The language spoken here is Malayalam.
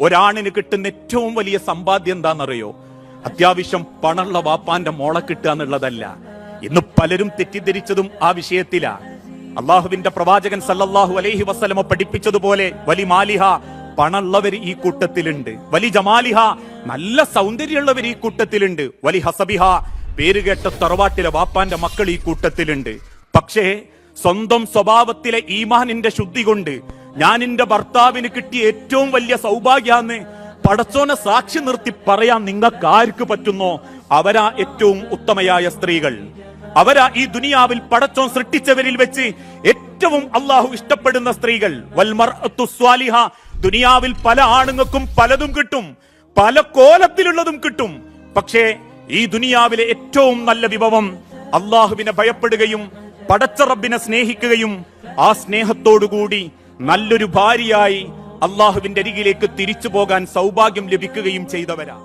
ഒരാണിന് കിട്ടുന്ന ഏറ്റവും വലിയ സമ്പാദ്യം എന്താണെന്നറിയോ? അത്യാവശ്യം പണമുള്ള വാപ്പാന്റെ മോളെ കിട്ടുക എന്നുള്ളതല്ല. ഇന്ന് പലരും തെറ്റിദ്ധരിച്ചതും ആ വിഷയത്തിലാ. അള്ളാഹുവിന്റെ പ്രവാചകൻ സല്ലല്ലാഹു അലൈഹി വസല്ലമ പഠിപ്പിച്ചതുപോലെ വലി മാലിഹ, പണമുള്ളവർ ഈ കൂട്ടത്തിലുണ്ട്. വലി ജമാലിഹ, നല്ല സൗന്ദര്യമുള്ളവർ ഈ കൂട്ടത്തിലുണ്ട്. വലി ഹസബിഹ, പേരുകേട്ട തറവാട്ടിലെ വാപ്പാന്റെ മക്കൾ ഈ കൂട്ടത്തിലുണ്ട്. പക്ഷേ സ്വന്തം സ്വഭാവത്തിലെ ഈമാനിന്റെ ശുദ്ധി കൊണ്ട് ഞാൻ എന്റെ ഭർത്താവിന് കിട്ടിയ ഏറ്റവും വലിയ സൗഭാഗ്യാന്ന് പടച്ചോനെ സാക്ഷി നിർത്തി പറയാൻ നിങ്ങൾക്ക് ആർക്ക് പറ്റുന്നോ അവരാ ഏറ്റവും ഉത്തമയായ സ്ത്രീകൾ. അവരാ ഈ ദുനിയാവിൽ പടച്ചോൻ സൃഷ്ടിച്ചവരിൽ വെച്ച് ഏറ്റവും അള്ളാഹു ഇഷ്ടപ്പെടുന്ന സ്ത്രീകൾ. വൽമർഅത്തു സ്വാലിഹ, ദുനിയാവിൽ പല ആണുങ്ങൾക്കും പലതും കിട്ടും, പല കോലത്തിലുള്ളതും കിട്ടും. പക്ഷേ ഈ ദുനിയാവിലെ ഏറ്റവും നല്ല വിഭവം അള്ളാഹുവിനെ ഭയപ്പെടുകയും പടച്ച റബ്ബിനെ സ്നേഹിക്കുകയും ആ സ്നേഹത്തോടുകൂടി നല്ലൊരു ഭാര്യയായി അള്ളാഹുവിന്റെ അരികിലേക്ക് തിരിച്ചു പോകാൻ സൗഭാഗ്യം ലഭിക്കുകയും ചെയ്തവരാ.